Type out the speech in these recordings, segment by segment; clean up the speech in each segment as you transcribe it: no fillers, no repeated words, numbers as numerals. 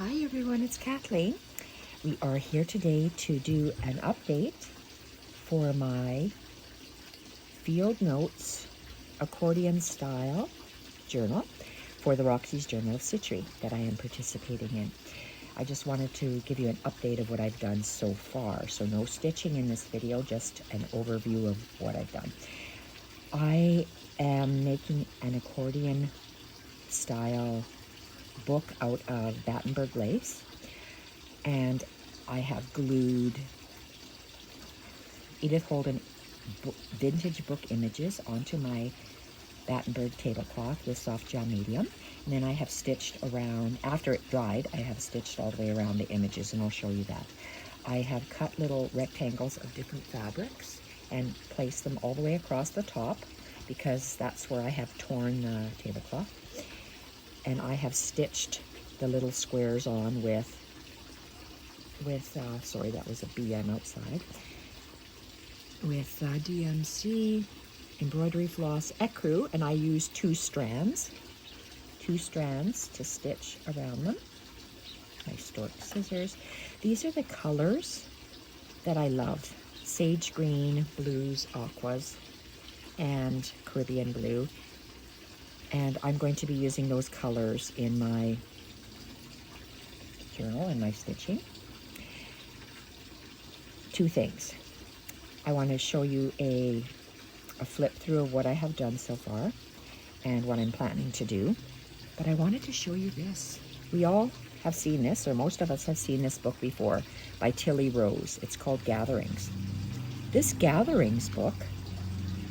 Hi everyone, it's Kathleen. We are here today to do an update for my Field Notes accordion style journal for the Roxy's Journal of Stitchery that I am participating in. I just wanted to give you an update of what I've done so far. So no stitching in this video, just an overview of what I've done. I am making an accordion style book out of Battenberg lace, and I have glued Edith Holden vintage book images onto my Battenberg tablecloth with soft gel medium, and then I have stitched around, after it dried, I have stitched all the way around the images, and I'll show you that. I have cut little rectangles of different fabrics and placed them all the way across the top because that's where I have torn the tablecloth. And I have stitched the little squares on with sorry, that was a BM outside, with DMC embroidery floss ecru, and I used two strands to stitch around them. My stork scissors. These are the colors that I love: sage green, blues, aquas, and Caribbean blue. And I'm going to be using those colors in my journal and my stitching. Two things. I want to show you a flip through of what I have done so far and what I'm planning to do. But I wanted to show you this. We all have seen this, or most of us have seen this book before, by Tilly Rose. It's called Gatherings. This Gatherings book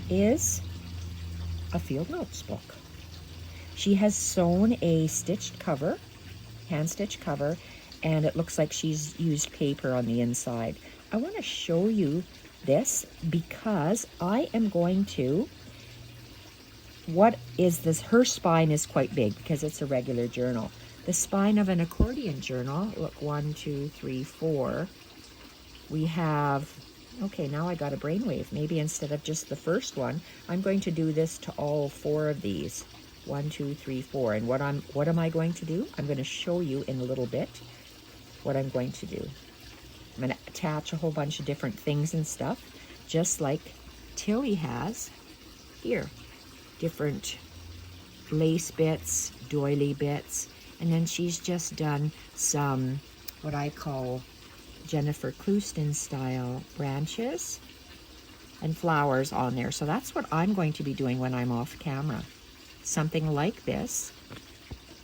is a Field Notes book. She has sewn a stitched cover, hand-stitched cover, and it looks like she's used paper on the inside. I want to show you this because I am going to, what is this? Her spine is quite big because it's a regular journal. The spine of an accordion journal, look, 1, 2, 3, 4. We have, okay, now I got a brainwave. Maybe instead of just the first one, I'm going to do this to all 4 of these. 1, 2, 3, 4. And what am I going to do? I'm going to show you in a little bit what I'm going to do. I'm going to attach a whole bunch of different things and stuff, just like Tilly has here. Different lace bits, doily bits, and then she's just done some what I call Jennifer Clouston style branches and flowers on there. So that's what I'm going to be doing when I'm off camera. Something like this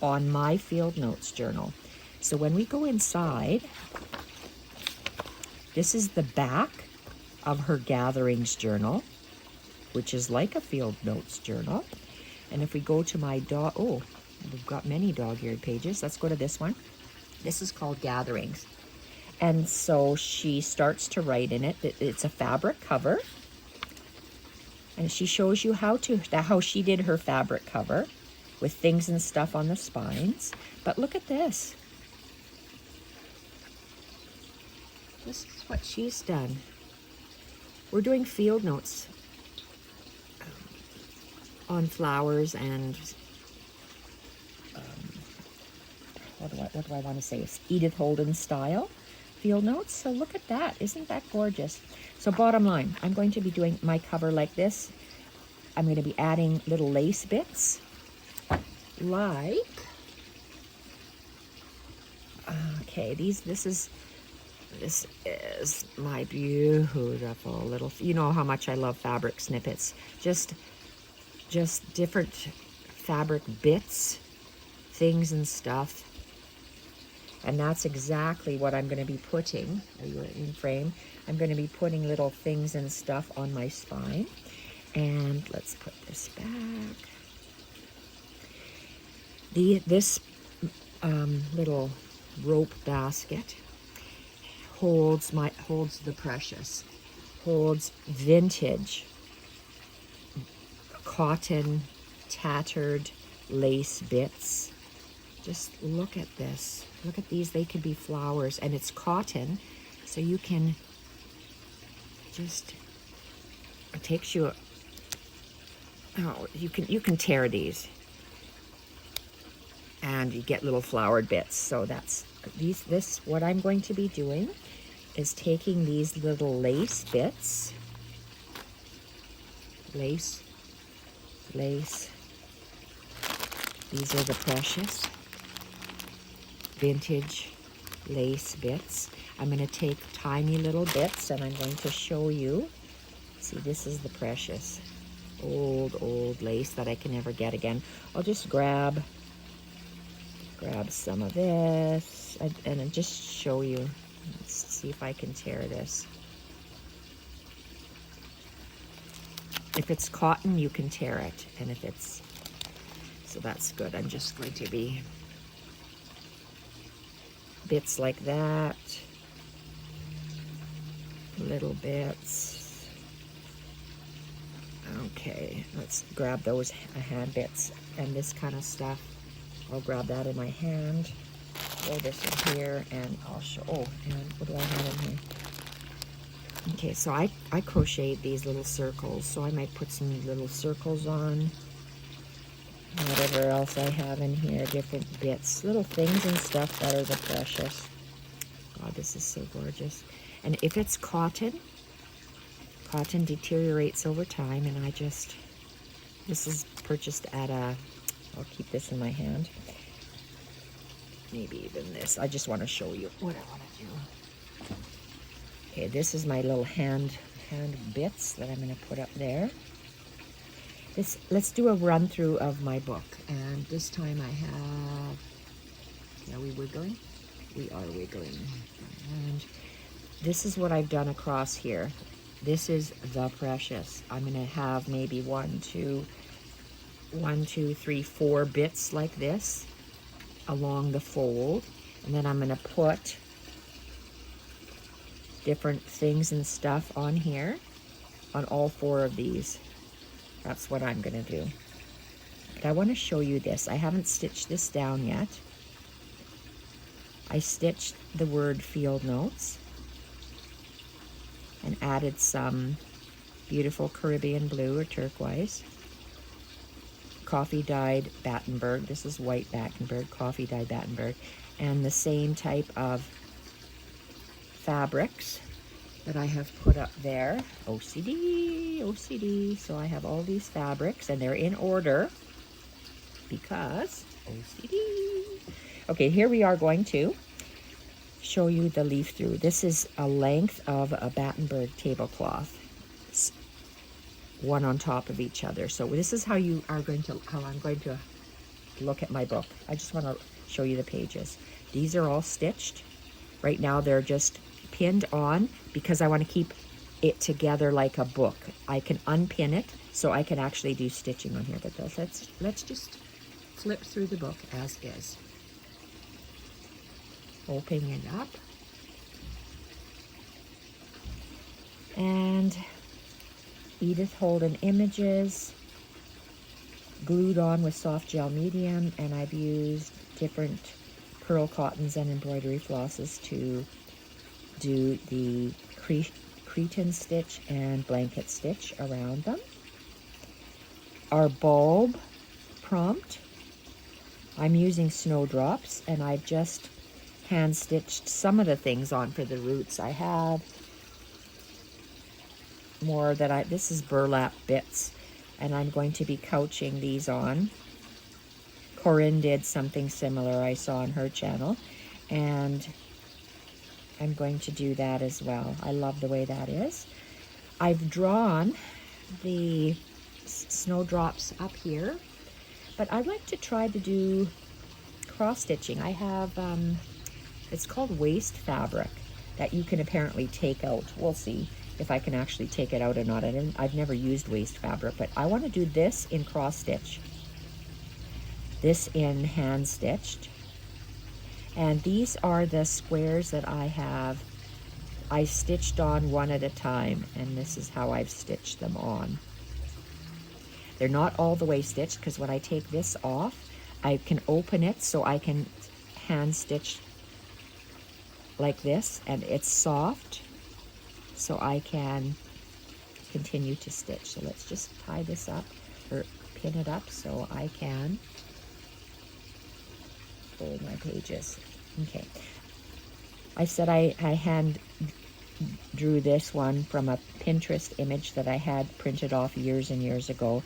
on my Field Notes journal. So when we go inside, this is the back of her Gatherings journal, which is like a Field Notes journal. And if we go to my dog, oh, we've got many dog-eared pages. Let's go to this one. This is called Gatherings. And so she starts to write in it. It's a fabric cover. And she shows you how she did her fabric cover with things and stuff on the spines. But look at this. This is what she's done. We're doing Field Notes on flowers and what do I want to say? It's Edith Holden style Field Notes. So look at that. Isn't that gorgeous? So bottom line, I'm going to be doing my cover like this. I'm going to be adding little lace bits like, okay, this is my beautiful little, you know how much I love fabric snippets. Just different fabric bits, things and stuff. And that's exactly what I'm going to be putting. Are you in frame? I'm going to be putting little things and stuff on my spine. And let's put this back. This little rope basket holds the precious, holds vintage cotton tattered lace bits. Just look at this. Look at these. They could be flowers, and it's cotton, so you can just, it takes you, oh, you can tear these and you get little flowered bits. So that's what I'm going to be doing is taking these little lace bits, lace, these are the precious vintage lace bits. I'm going to take tiny little bits and I'm going to show you. See, this is the precious old lace that I can never get again. I'll just grab some of this and just show you. Let's see if I can tear this. If it's cotton, you can tear it, and if it's, so that's good. I'm just going to be bits like that, little bits. Okay, let's grab those hand bits and this kind of stuff. I'll grab that in my hand, throw this in here, and I'll show, oh, and what do I have in here? Okay, so I crocheted these little circles, so I might put some little circles on. Whatever else I have in here, different bits, little things and stuff that are the precious. God, this is so gorgeous. And if it's cotton deteriorates over time, and this is purchased at I'll keep this in my hand. Maybe even this. I just want to show you what I want to do. Okay, this is my little hand bits that I'm going to put up there. Let's do a run through of my book. And this time I have, are we wiggling? We are wiggling. And this is what I've done across here. This is the precious. I'm going to have maybe 1, 2, 3, 4 bits like this along the fold. And then I'm going to put different things and stuff on here, on all 4 of these. That's what I'm going to do. But I want to show you this. I haven't stitched this down yet. I stitched the word field notes and added some beautiful Caribbean blue or turquoise. Coffee dyed Battenberg. This is white Battenberg, coffee dyed Battenberg. And the same type of fabrics that I have put up there. OCD. So I have all these fabrics and they're in order because OCD. Okay, here we are going to show you the leaf through. This is a length of a Battenberg tablecloth, one on top of each other. So this is how I'm going to look at my book. I just want to show you the pages. These are all stitched. Right now they're just pinned on because I want to keep it together like a book. I can unpin it so I can actually do stitching on here. But let's just flip through the book as is. Opening it up. And Edith Holden images, glued on with soft gel medium, and I've used different pearl cottons and embroidery flosses to do the cretin stitch and blanket stitch around them. Our bulb prompt, I'm using snowdrops, and I've just hand stitched some of the things on for the roots. I have more that this is burlap bits, and I'm going to be couching these on. Corinne did something similar I saw on her channel, and I'm going to do that as well. I love the way that is. I've drawn the snowdrops up here, but I'd like to try to do cross stitching. I have it's called waste fabric that you can apparently take out. We'll see if I can actually take it out or not. I've never used waste fabric, but I want to do this in cross stitch, this in hand stitched, and these are the squares that I stitched on one at a time, and this is how I've stitched them on. They're not all the way stitched because when I take this off, I can open it so I can hand stitch like this, and it's soft, so I can continue to stitch. So let's just tie this up, or pin it up, so I can fold my pages. Okay, I said I hand drew this one from a Pinterest image that I had printed off years and years ago.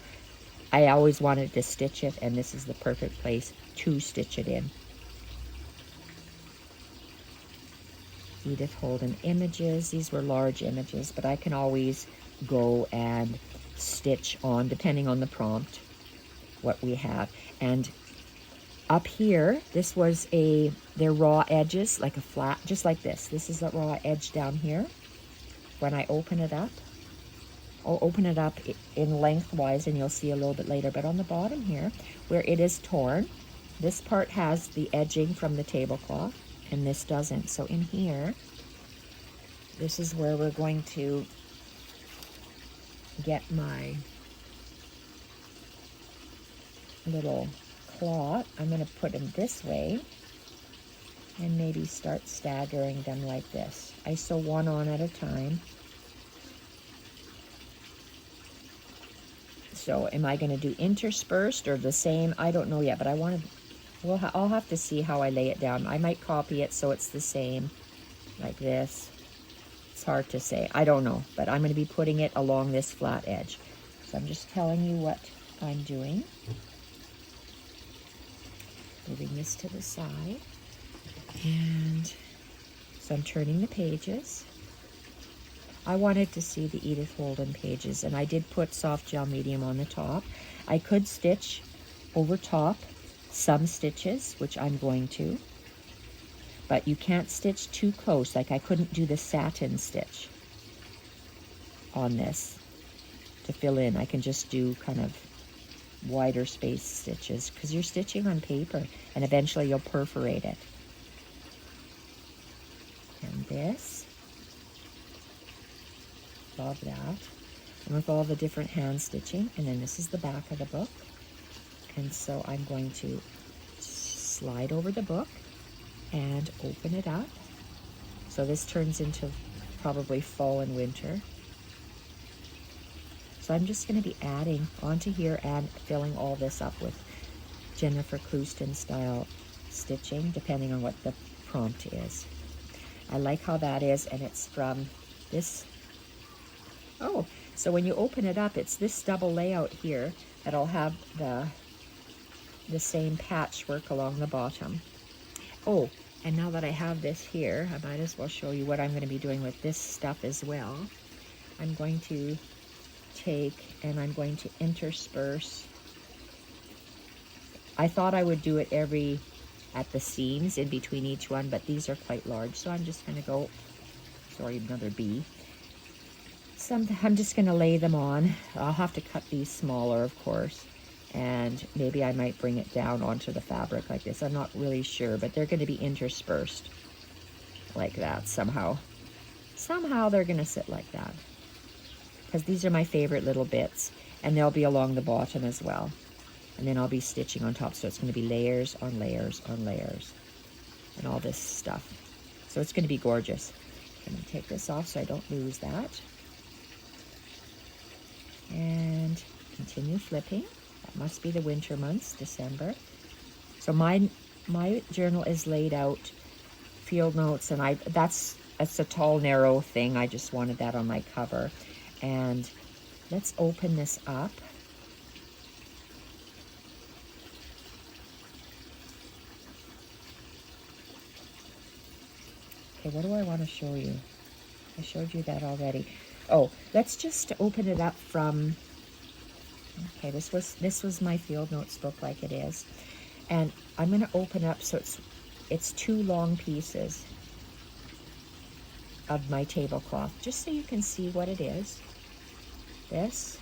I always wanted to stitch it, and this is the perfect place to stitch it in. Edith Holden images. These were large images, but I can always go and stitch on, depending on the prompt, what we have. And up here, this was they're raw edges, like a flat, just like this. This is the raw edge down here. When I open it up, I'll open it up in lengthwise, and you'll see a little bit later. But on the bottom here, where it is torn, this part has the edging from the tablecloth, and this doesn't. So in here, this is where we're going to get my little cloth. I'm going to put them this way and maybe start staggering them like this. I sew one on at a time. So am I going to do interspersed or the same? I don't know yet, but I want to, I'll have to see how I lay it down. I might copy it so it's the same, like this. It's hard to say. I don't know, but I'm going to be putting it along this flat edge. So I'm just telling you what I'm doing. Moving this to the side. And so I'm turning the pages. I wanted to see the Edith Holden pages, and I did put soft gel medium on the top. I could stitch over top some stitches, which I'm going to, but you can't stitch too close. Like I couldn't do the satin stitch on this to fill in. I can just do kind of wider space stitches because you're stitching on paper, and eventually you'll perforate it. And this, love that. And with all the different hand stitching, and then this is the back of the book. And so I'm going to slide over the book and open it up. So this turns into probably fall and winter. So I'm just going to be adding onto here and filling all this up with Jennifer Clouston style stitching, depending on what the prompt is. I like how that is, and it's from this. Oh, so when you open it up, it's this double layout here that'll have the same patchwork along the bottom. Oh, and now that I have this here, I might as well show you what I'm going to be doing with this stuff as well. I'm going to take and I'm going to intersperse. I thought I would do it at the seams in between each one, but these are quite large, so I'm just going to go, sorry, another bee. I'm just going to lay them on. I'll have to cut these smaller, of course, and maybe I might bring it down onto the fabric like this. I'm not really sure, but they're going to be interspersed like that somehow. Somehow they're going to sit like that, because these are my favorite little bits, and they'll be along the bottom as well. And then I'll be stitching on top, so it's going to be layers on layers on layers and all this stuff. So it's going to be gorgeous. I'm going to take this off so I don't lose that. And continue flipping. That must be the winter months, December. So my journal is laid out, field notes, and that's a tall, narrow thing. I just wanted that on my cover. And let's open this up. Okay, what do I want to show you? I showed you that already. Oh, let's just open it up from, okay, this was my field notes book like it is. And I'm going to open up so it's two long pieces of my tablecloth, just so you can see what it is. This,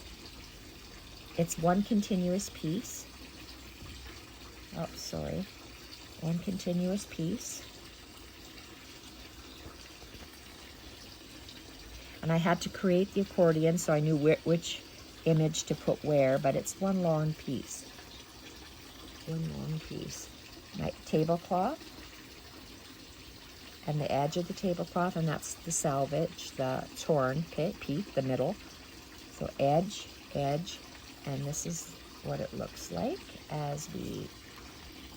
it's one continuous piece. Oh, sorry. One continuous piece. And I had to create the accordion so I knew which image to put where, but it's one long piece. One long piece. My tablecloth and the edge of the tablecloth, and that's the selvage, the torn piece, the middle. So edge, edge, and this is what it looks like as we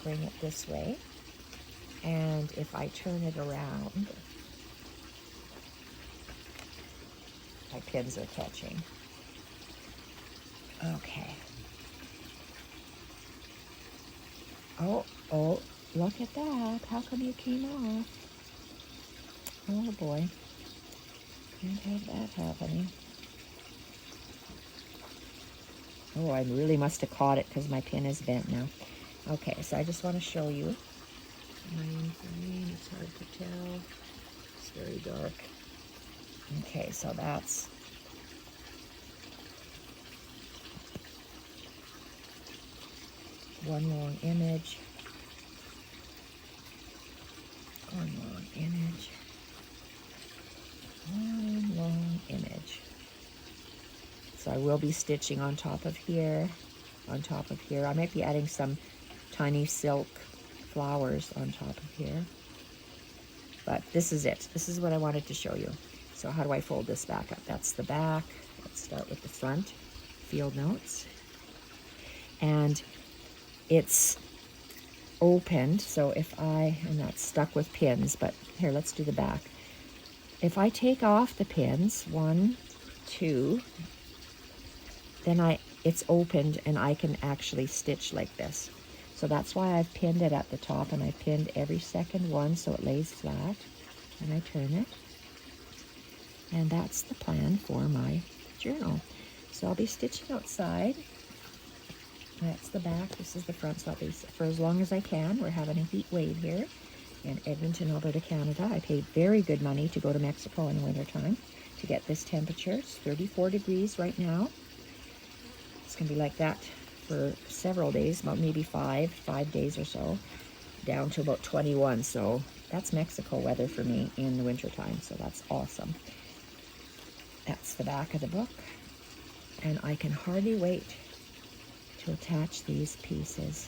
bring it this way. And if I turn it around, my pins are catching. Okay. Oh, look at that. How come you came off? Oh boy. Can't have that happening. Oh, I really must have caught it because my pin is bent now. Okay, so I just want to show you. It's hard to tell. It's very dark. Okay, so that's one long image. One long image. One long image. So I will be stitching on top of here, on top of here. I might be adding some tiny silk flowers on top of here. But this is it. This is what I wanted to show you. So how do I fold this back up? That's the back. Let's start with the front. Field notes. And it's opened, so if and that's stuck with pins, but here, let's do the back. If I take off the pins, 1, 2, then it's opened and I can actually stitch like this. So that's why I've pinned it at the top, and I pinned every second one so it lays flat, and I turn it. And that's the plan for my journal. So I'll be stitching outside. That's the back, this is the front, so I'll be for as long as I can. We're having a heat wave here in Edmonton, Alberta, Canada. I paid very good money to go to Mexico in the wintertime to get this temperature. It's 34 degrees right now. It's gonna be like that for several days, about maybe five days or so, down to about 21. So that's Mexico weather for me in the wintertime, so that's awesome. That's the back of the book, and I can hardly wait to attach these pieces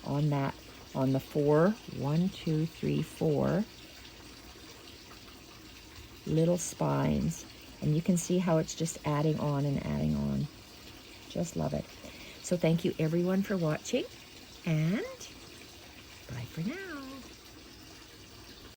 on the 4, 1, 2, 3, 4 little spines, and you can see how it's just adding on and adding on. Just love it. So thank you everyone for watching, and bye for now.